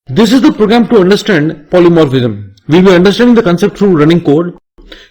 This is the program to understand polymorphism. We'll be understanding the concept through running code.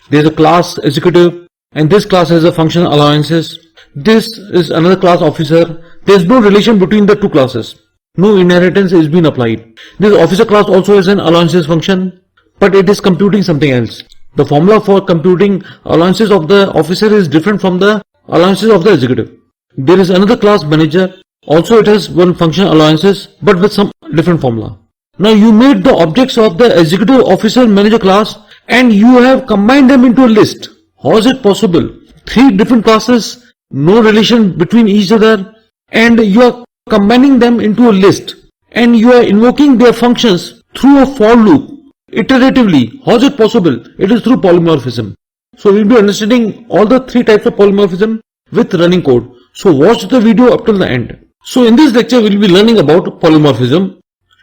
There's a class executive, and this class has a function allowances. This is another class officer. There's no relation between the two classes. No inheritance is being applied. This officer class also has an allowances function, but it is computing something else. The formula for computing allowances of the officer is different from the allowances of the executive. There is another class manager. Also it has one function allowances, but with some different formula. Now you made the objects of the executive officer manager class and you have combined them into a list. How is it possible? Three different classes, no relation between each other, and you are combining them into a list, and you are invoking their functions through a for loop iteratively. How is it possible? It is through polymorphism. So we will be understanding all the three types of polymorphism with running code. So watch the video up till the end. So in this lecture we will be learning about polymorphism,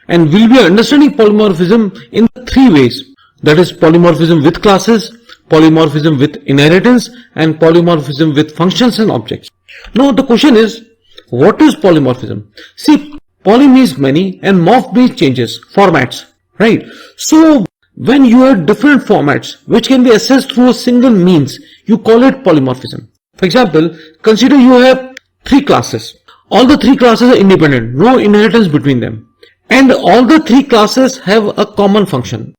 and we will be understanding polymorphism in three ways. That is polymorphism with classes, polymorphism with inheritance, and polymorphism with functions and objects. Now the question is, what is polymorphism? See, poly means many and morph means changes, formats, right? So when you have different formats which can be accessed through a single means, you call it polymorphism. For example, consider you have three classes. All the three classes are independent, no inheritance between them. And all the three classes have a common function.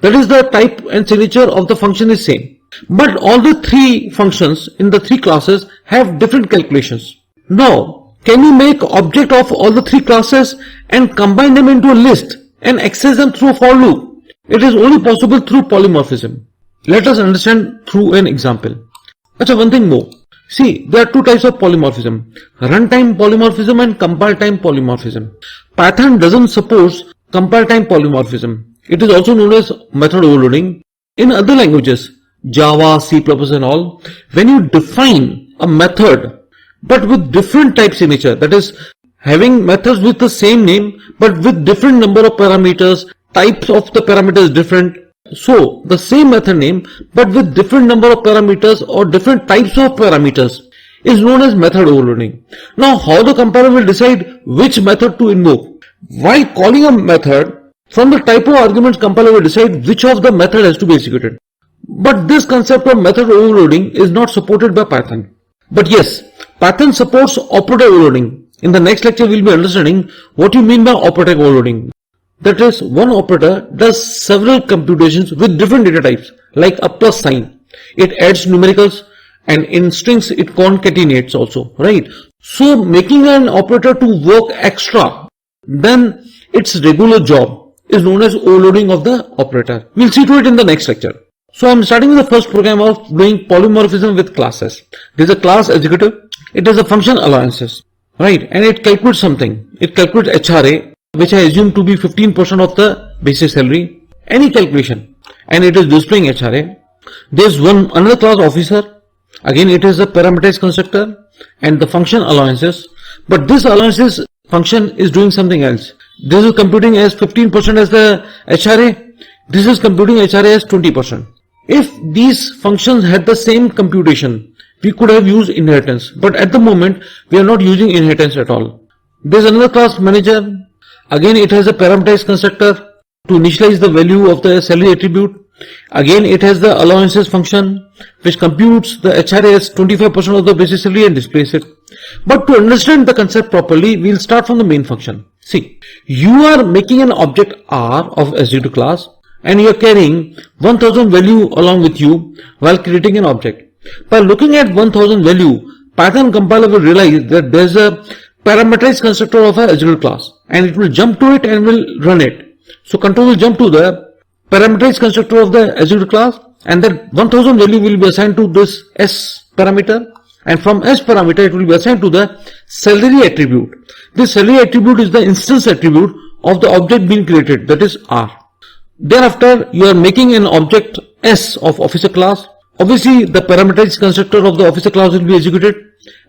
That is, the type and signature of the function is same. But all the three functions in the three classes have different calculations. Now, can you make object of all the three classes and combine them into a list and access them through a for loop? It is only possible through polymorphism. Let us understand through an example. Achha, one thing more. See, there are two types of polymorphism: runtime polymorphism and compile time polymorphism. Python doesn't support compile time polymorphism. It is also known as method overloading. In other languages, Java, C++ and all, when you define a method but with different type signature, that is, having methods with the same name but with different number of parameters, types of the parameters different. So the same method name but with different number of parameters or different types of parameters is known as method overloading. Now how the compiler will decide which method to invoke? While calling a method, from the type of arguments, compiler will decide which of the method has to be executed. But this concept of method overloading is not supported by Python. But yes, Python supports operator overloading. In the next lecture we will be understanding what you mean by operator overloading. That is, one operator does several computations with different data types, like a plus sign. It adds numericals, and in strings it concatenates also, right? So making an operator to work extra than its regular job is known as overloading of the operator. We'll see to it in the next lecture. So I'm starting with the first program of doing polymorphism with classes. There's a class executive. It has a function allowances, right? And it calculates something. It calculates HRA, which I assume to be 15% of the basic salary. Any calculation, and it is displaying HRA. There's another class officer. Again, it is a parameterized constructor and the function allowances. But this allowances function is doing something else. This is computing as 15% as the HRA. This is computing HRA as 20%. If these functions had the same computation, we could have used inheritance. But at the moment, we are not using inheritance at all. There's another class manager. Again, it has a parameterized constructor to initialize the value of the salary attribute. Again, it has the allowances function, which computes the HRA as 25% of the basic salary and displays it. But to understand the concept properly, we'll start from the main function. See, you are making an object R of executive class and you are carrying 1000 value along with you while creating an object. By looking at 1000 value, Python compiler will realize that there is a parameterized constructor of an executive class and it will jump to it and will run it. So control will jump to the parameterized constructor of the executive class, and that 1000 value will be assigned to this S parameter, and from S parameter it will be assigned to the salary attribute. This salary attribute is the instance attribute of the object being created, that is R. Thereafter you are making an object S of officer class. Obviously the parameterized constructor of the officer class will be executed,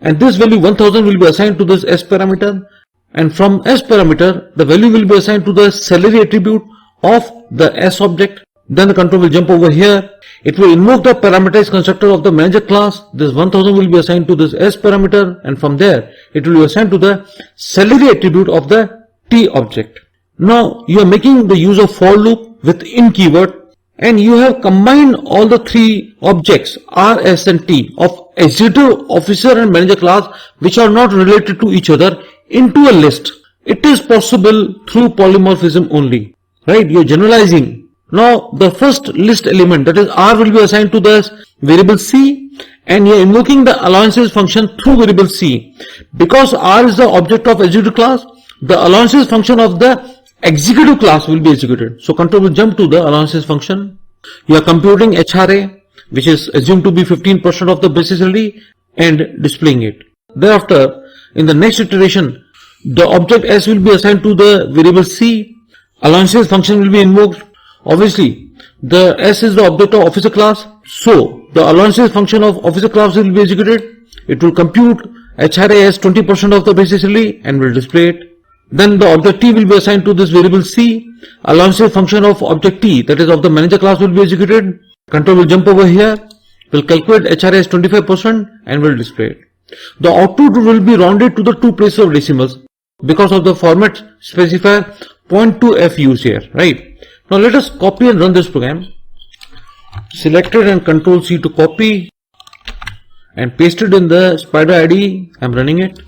and this value 1000 will be assigned to this S parameter, and from S parameter the value will be assigned to the salary attribute of the S object. Then the control will jump over here. It will invoke the parameterized constructor of the manager class. This 1000 will be assigned to this S parameter, and from there it will be assigned to the salary attribute of the T object. Now you are making the use of for loop with in keyword, and you have combined all the three objects R, S and T of executive, officer and manager class, which are not related to each other, into a list. It is possible through polymorphism only, right? You are generalizing. Now the first list element, that is R, will be assigned to the variable C, and you are invoking the allowances function through variable C. Because R is the object of executive class, the allowances function of the executive class will be executed. So control will jump to the allowances function. You are computing HRA, which is assumed to be 15% of the basis salary, and displaying it. Thereafter, in the next iteration, the object S will be assigned to the variable C. Allowances function will be invoked. Obviously, the S is the object of officer class, so the allowances function of officer class will be executed. It will compute HRA as 20% of the basis salary and will display it. Then the object T will be assigned to this variable C. Allowances function of object T, that is of the manager class, will be executed. Control will jump over here, will calculate HRA as 25% and will display it. The output will be rounded to the two places of decimals because of the format specifier .2f used here, right? Now let us copy and run this program. Selected and Control C to copy and paste it in the Spider IDE. I am running it.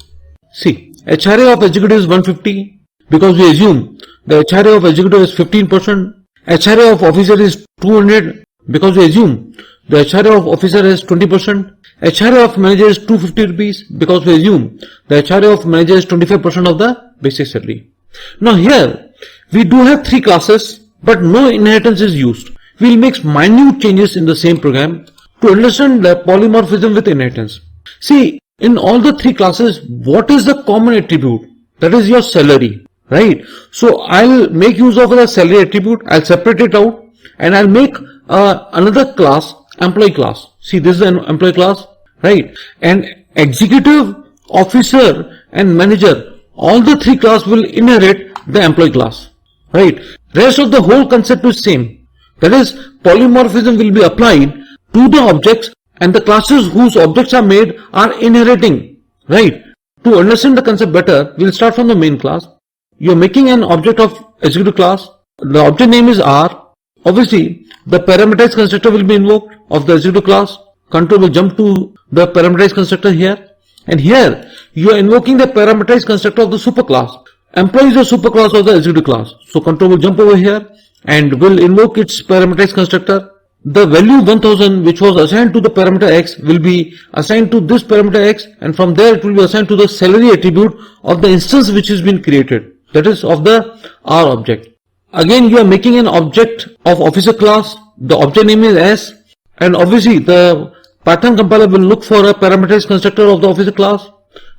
See, HRA of executive is 150 because we assume the HRA of executive is 15%. HRA of officer is 200 because we assume the HRA of officer is 20%. HRA of manager is 250 rupees because we assume the HRA of manager is 25% of the basic salary. Now here we do have three classes, but no inheritance is used. We will make minute changes in the same program to understand the polymorphism with inheritance. See, in all the three classes, what is the common attribute? That is your salary, right? So I'll make use of the salary attribute. I'll separate it out and I'll make another class, employee class. See, this is an employee class, right? And executive, officer and manager, all the three classes will inherit the employee class, right? Rest of the whole concept is same. That is, polymorphism will be applied to the objects, and the classes whose objects are made are inheriting, right? To understand the concept better, we'll start from the main class. You're making an object of executive class. The object name is R. Obviously, the parameterized constructor will be invoked of the executive class. Control will jump to the parameterized constructor here. And here, you are invoking the parameterized constructor of the superclass. Employee is the superclass of the executive class. So control will jump over here and will invoke its parameterized constructor. The value 1000, which was assigned to the parameter X, will be assigned to this parameter X, and from there it will be assigned to the salary attribute of the instance which has been created, that is of the R object. Again, you are making an object of officer class. The object name is S, and obviously the Python compiler will look for a parameterized constructor of the officer class.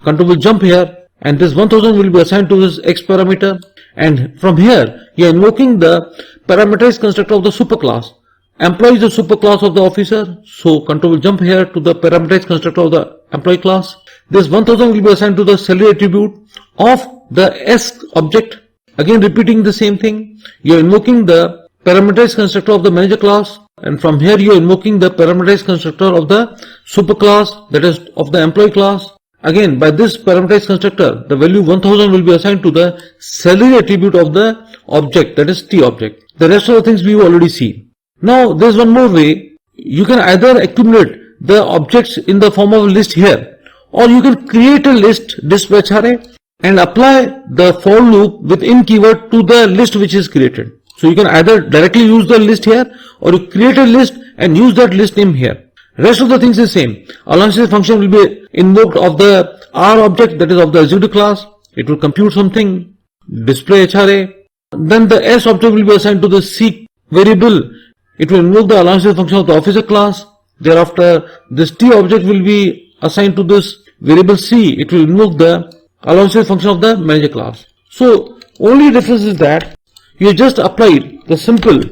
Control will jump here, and this 1000 will be assigned to this X parameter, and from here you are invoking the parameterized constructor of the superclass. Employee is the superclass of the officer, so control will jump here to the parameterized constructor of the employee class. This 1000 will be assigned to the salary attribute of the S object. Again repeating the same thing, you are invoking the parameterized constructor of the manager class, and from here you are invoking the parameterized constructor of the superclass, that is of the employee class. Again, by this parameterized constructor, the value 1000 will be assigned to the salary attribute of the object, that is T object. The rest of the things we already see. Now, there is one more way. You can either accumulate the objects in the form of a list here, or you can create a list, dispatch array, and apply the for loop with in keyword to the list which is created. So you can either directly use the list here, or you create a list and use that list name here. Rest of the things is same. Allowances function will be invoked of the R object, that is of the executive class. It will compute something, display HRA. Then the S object will be assigned to the C variable. It will invoke the allowances function of the officer class. Thereafter, this T object will be assigned to this variable C. It will invoke the allowances function of the manager class. So, only difference is that you just applied the simple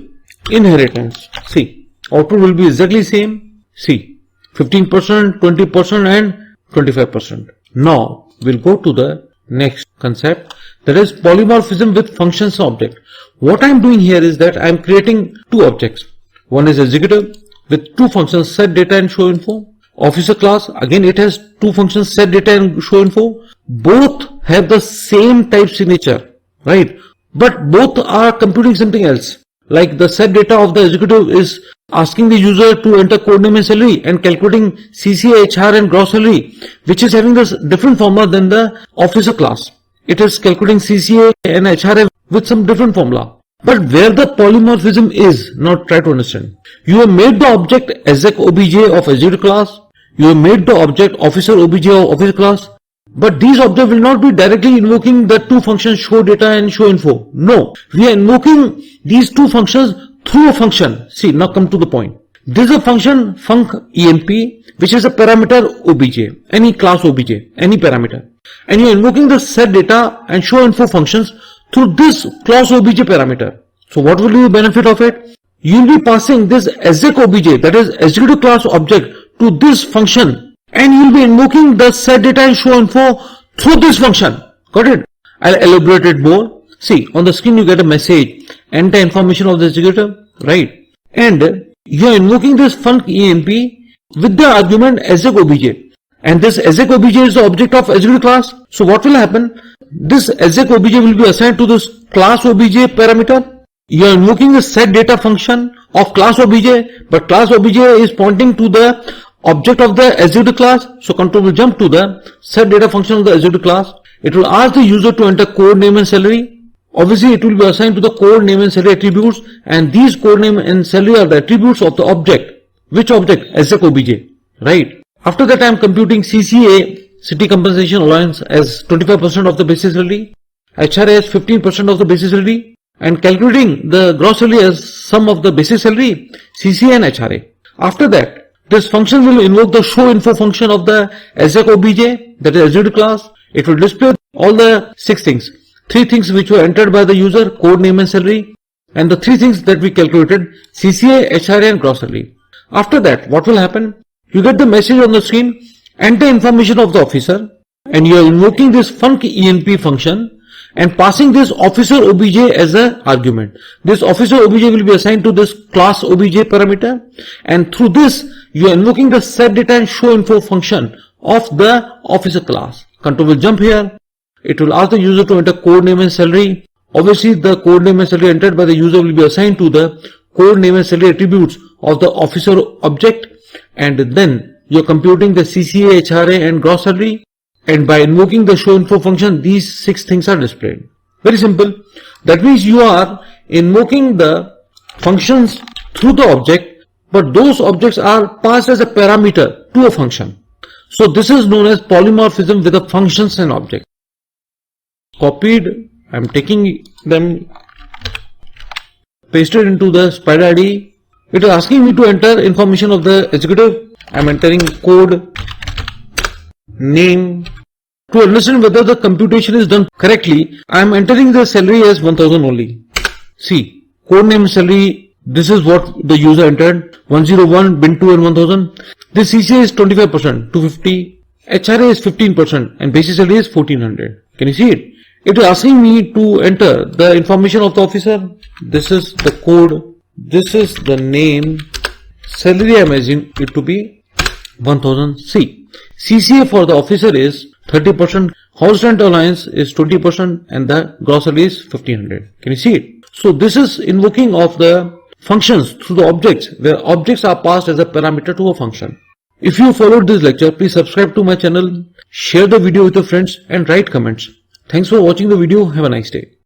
inheritance. See, output will be exactly same. See, 15%, 20% and 25%. Now, we'll go to the next concept, that is polymorphism with functions object. What I am doing here is that I am creating two objects. One is executive with two functions, set data and show info. Officer class, again it has two functions, set data and show info. Both have the same type signature, right? but both are computing something else. Like the set data of the executive is asking the user to enter code name and salary and calculating CCA, HR and gross salary, which is having this different formula than the officer class. It is calculating CCA and HR with some different formula. But where the polymorphism is, now try to understand. You have made the object exec obj of executive class. You have made the object officer obj of officer class. But these objects will not be directly invoking the two functions show data and show info. No, we are invoking these two functions through a function. See, now come to the point. This is a function funcemp, which is a parameter obj, any class obj, any parameter. And you are invoking the set data and show info functions through this class obj parameter. So what will be the benefit of it? You will be passing this exec obj, that is executive class object, to this function. And you will be invoking the set data and show info through this function. Got it? I'll elaborate it more. See, on the screen you get a message, enter information of the executive, right? And you are invoking this funcemp with the argument exec obj. And this exec obj is the object of executive class. So what will happen? This exec obj will be assigned to this class obj parameter. You are invoking the set data function of class obj, but class obj is pointing to the object of the executive class. So control will jump to the set data function of the executive class. It will ask the user to enter code name and salary. Obviously it will be assigned to the code name and salary attributes, and these code name and salary are the attributes of the object. Which object? Exec obj, right? After that I am computing CCA, city compensation allowance, as 25% of the basic salary, HRA as 15% of the basic salary, and calculating the gross salary as sum of the basic salary, CCA and HRA. After that, this function will invoke the show info function of the exec obj, that is executive class. It will display all the 6 things. 3 things which were entered by the user, code name and salary, and the 3 things that we calculated, CCA, HRA and gross salary. After that, what will happen? You get the message on the screen, enter information of the officer, and you are invoking this funcemp function and passing this officer obj as an argument. This officer obj will be assigned to this class obj parameter, and through this you are invoking the set data and show info function of the officer class. Control will jump here. It will ask the user to enter code name and salary. Obviously the code name and salary entered by the user will be assigned to the code name and salary attributes of the officer object, and then you are computing the CCA, HRA and gross salary, and by invoking the show info function these 6 things are displayed. Very simple. That means you are invoking the functions through the object, but those objects are passed as a parameter to a function. So this is known as polymorphism with the functions and objects. Copied, I am taking them, pasted into the Spider IDE. It is asking me to enter information of the executive. I am entering code name. To understand whether the computation is done correctly, I am entering the salary as 1000 only. See, code name salary, this is what the user entered, 101, bin2 and 1000. This CCA is 25%, 250, HRA is 15% and basic salary is 1400. Can you see it? It is asking me to enter the information of the officer. This is the code, this is the name, salary I imagine it to be 1000. See, CCA for the officer is 30%, house rent allowance is 20% and the gross salary is 1500. Can you see it? So this is invoking of the functions through the objects, where objects are passed as a parameter to a function. If you followed this lecture, please subscribe to my channel, share the video with your friends and write comments. Thanks for watching the video. Have a nice day.